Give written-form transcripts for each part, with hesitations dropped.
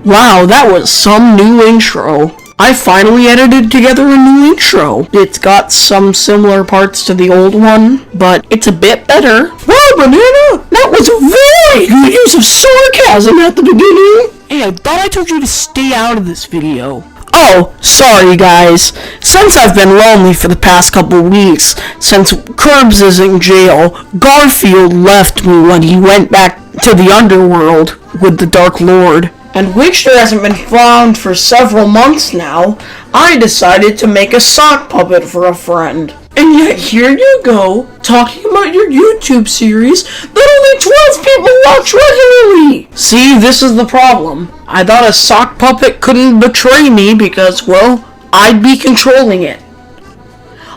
Wow, that was some new intro. I finally edited together a new intro. It's got some similar parts to the old one, but it's a bit better. Wow, Banana! That was a very good use of sarcasm at the beginning! Hey, I thought I told you to stay out of this video. Oh, sorry guys. Since I've been lonely for the past couple weeks, since Curbs is in jail, Garfield left me when he went back to the underworld with the Dark Lord, and Witcher hasn't been found for several months now, I decided to make a sock puppet for a friend. And yet here you go, talking about your YouTube series that only 12 people watch regularly! See, this is the problem. I thought a sock puppet couldn't betray me because, well, I'd be controlling it.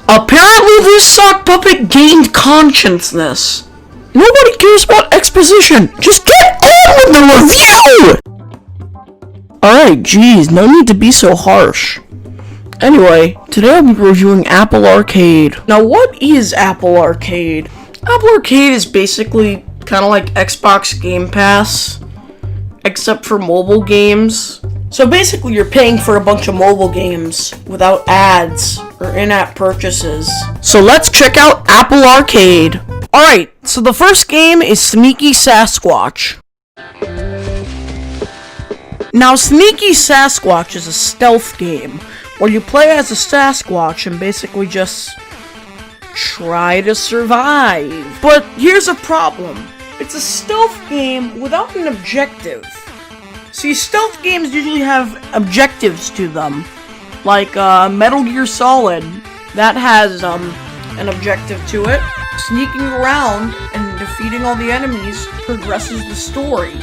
Apparently this sock puppet gained consciousness. Nobody cares about exposition. Just get on with the review! Alright, geez, no need to be so harsh. Anyway, today I'll be reviewing Apple Arcade. Now, what is Apple Arcade? Apple Arcade is basically kind of like Xbox Game Pass, except for mobile games. So basically, you're paying for a bunch of mobile games without ads or in-app purchases. So let's check out Apple Arcade. Alright, so the first game is Sneaky Sasquatch. Now, Sneaky Sasquatch is a stealth game where you play as a Sasquatch and basically just try to survive. But here's a problem. It's a stealth game without an objective. See, stealth games usually have objectives to them. Like Metal Gear Solid, that has an objective to it. Sneaking around and defeating all the enemies progresses the story.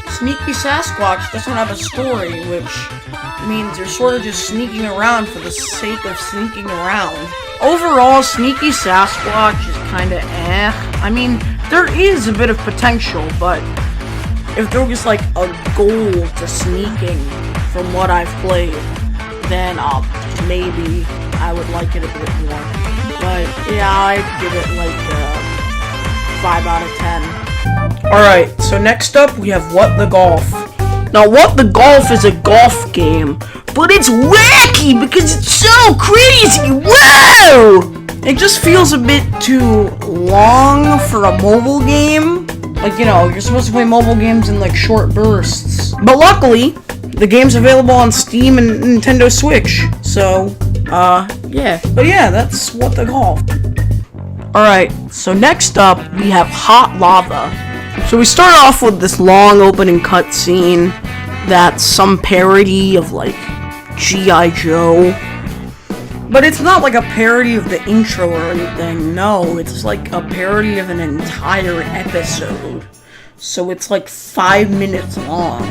Sneaky Sasquatch doesn't have a story, which means you're sort of just sneaking around for the sake of sneaking around. Overall, Sneaky Sasquatch is kinda eh. I mean, there is a bit of potential, but if there was like a goal to sneaking from what I've played, then maybe I would like it a bit more. But yeah, I'd give it like 5 out of 10. Alright, so next up we have What the Golf. Now, What the Golf is a golf game, but it's wacky because it's so crazy! Whoa! It just feels a bit too long for a mobile game. Like, you know, you're supposed to play mobile games in like short bursts. But luckily, the game's available on Steam and Nintendo Switch. So, yeah. But yeah, that's What the Golf. Alright, so next up, we have Hot Lava. So we start off with this long opening cutscene that's some parody of, like, G.I. Joe. But it's not like a parody of the intro or anything, no, it's like a parody of an entire episode. So it's like 5 minutes long.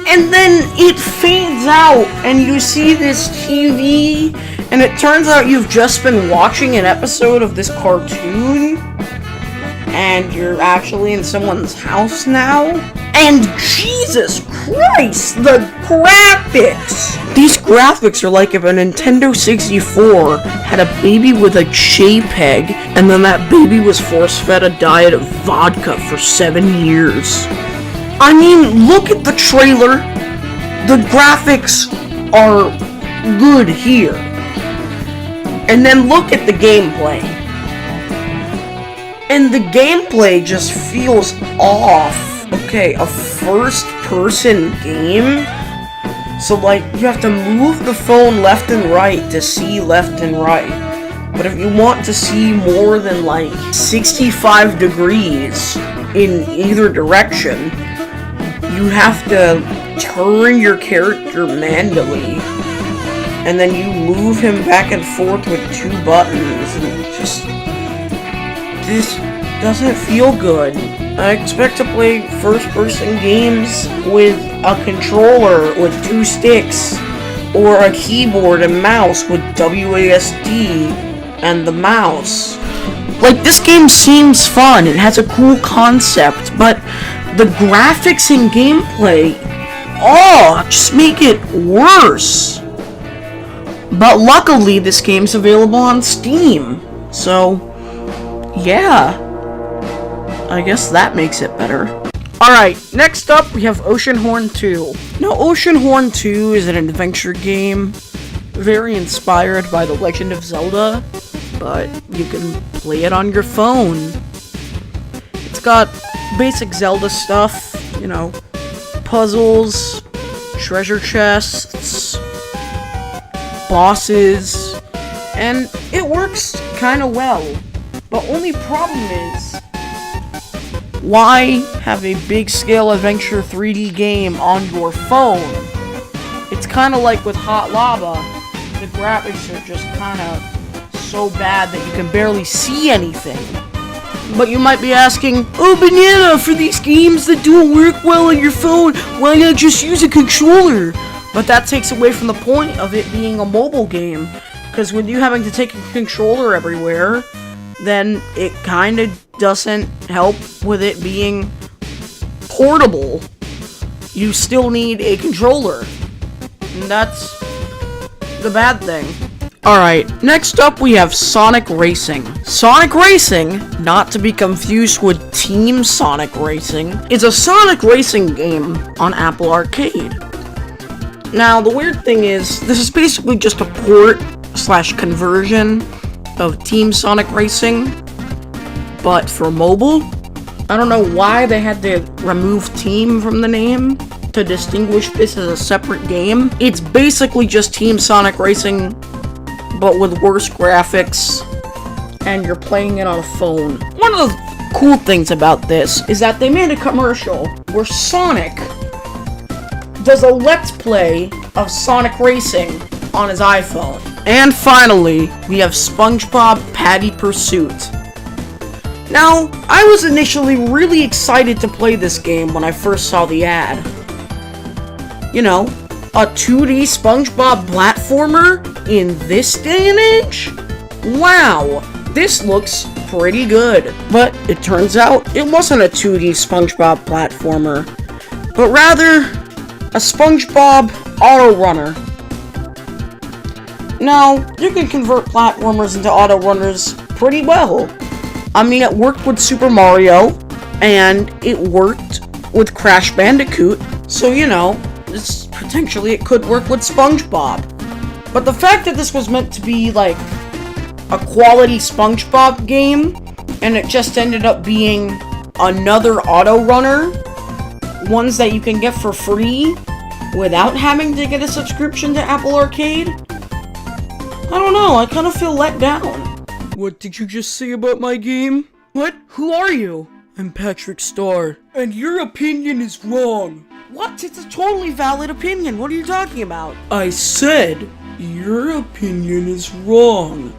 And then it fades out, and you see this TV, and it turns out you've just been watching an episode of this cartoon, and you're actually in someone's house now. And Jesus Christ, the graphics! These graphics are like if a Nintendo 64 had a baby with a JPEG, and then that baby was force-fed a diet of vodka for 7 years. I mean, look at the trailer. The graphics are good here. And then look at the gameplay. And the gameplay just feels off. Okay, a first-person game? So, like, you have to move the phone left and right to see left and right. But if you want to see more than, like, 65 degrees in either direction, you have to turn your character manually, and then you move him back and forth with 2 buttons, and just, this doesn't feel good. I expect to play first-person games with a controller with 2 sticks, or a keyboard and mouse with WASD and the mouse. Like, this game seems fun, it has a cool concept, but the graphics and gameplay, just make it worse. But luckily, this game's available on Steam, so, yeah. I guess that makes it better. Alright, next up we have Oceanhorn 2. Now, Oceanhorn 2 is an adventure game, very inspired by The Legend of Zelda, but you can play it on your phone. It's got basic Zelda stuff, you know, puzzles, treasure chests, bosses, and it works kinda well. But only problem is, why have a big scale adventure 3D game on your phone? It's kinda like with Hot Lava, the graphics are just kinda so bad that you can barely see anything. But you might be asking, oh Banana, for these games that don't work well on your phone, why not just use a controller? But that takes away from the point of it being a mobile game, because with you having to take a controller everywhere, then it kinda doesn't help with it being portable. You still need a controller, and that's the bad thing. Alright, next up we have Sonic Racing. Sonic Racing, not to be confused with Team Sonic Racing, is a Sonic Racing game on Apple Arcade. Now, the weird thing is, this is basically just a port / conversion of Team Sonic Racing, but for mobile. I don't know why they had to remove Team from the name to distinguish this as a separate game. It's basically just Team Sonic Racing, but with worse graphics, and you're playing it on a phone. One of the cool things about this is that they made a commercial where Sonic does a Let's Play of Sonic Racing on his iPhone. And finally, we have SpongeBob Paddy Pursuit. Now, I was initially really excited to play this game when I first saw the ad. You know, a 2D SpongeBob platformer in this day and age? Wow, this looks pretty good. But it turns out it wasn't a 2D SpongeBob platformer, but rather a SpongeBob auto runner. Now, you can convert platformers into auto runners pretty well. I mean, it worked with Super Mario, and it worked with Crash Bandicoot, so you know, potentially it could work with SpongeBob. But the fact that this was meant to be like a quality SpongeBob game, and it just ended up being another auto runner, ones that you can get for free without having to get a subscription to Apple Arcade, I don't know, I kind of feel let down. What did you just say about my game? What? Who are you? I'm Patrick Starr, and your opinion is wrong. What? It's a totally valid opinion. What are you talking about? I said, your opinion is wrong.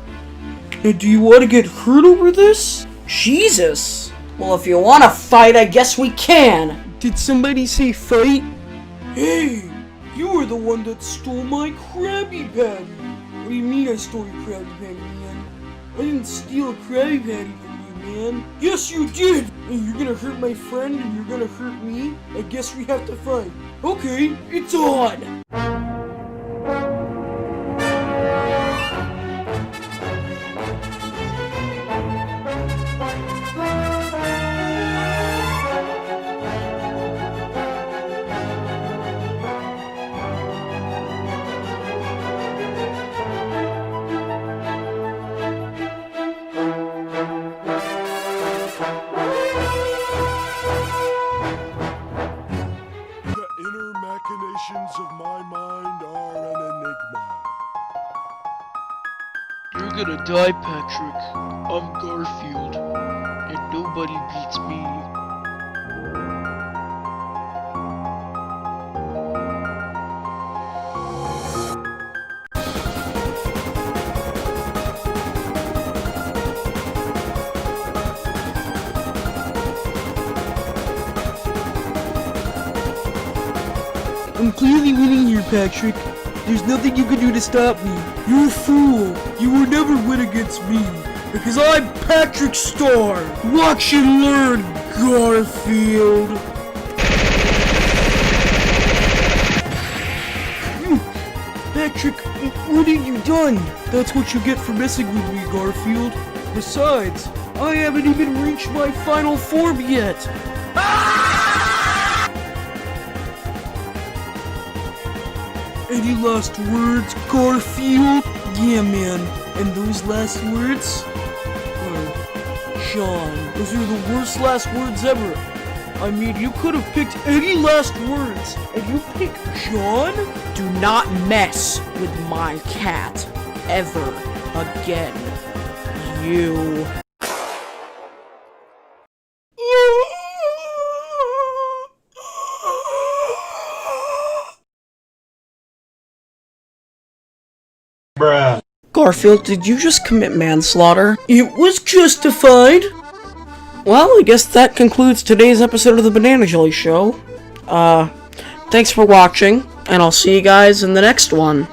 Now, do you want to get hurt over this? Jesus. Well, if you want to fight, I guess we can. Did somebody say fight? Hey, you were the one that stole my Krabby Patty. What do you mean I stole your Krabby Patty, man? I didn't steal a Krabby Patty from you, man. Yes, you did! And you're gonna hurt my friend and you're gonna hurt me? I guess we have to fight. Okay, it's on! Of my mind are an enigma. You're gonna die, Patrick. I'm Garfield, and nobody beats me. I'm clearly winning here, Patrick. There's nothing you can do to stop me. You're a fool. You will never win against me. Because I'm Patrick Starr. Watch and learn, Garfield. Patrick, what have you done? That's what you get for messing with me, Garfield. Besides, I haven't even reached my final form yet. Ah! Any last words, Garfield? Yeah, man. And those last words? Sean, those are the worst last words ever. I mean, you could have picked any last words, and you picked Sean? Do not mess with my cat ever again. You. Bruh. Garfield, did you just commit manslaughter? It was justified. Well, I guess that concludes today's episode of the Banana Jelly Show. Thanks for watching, and I'll see you guys in the next one.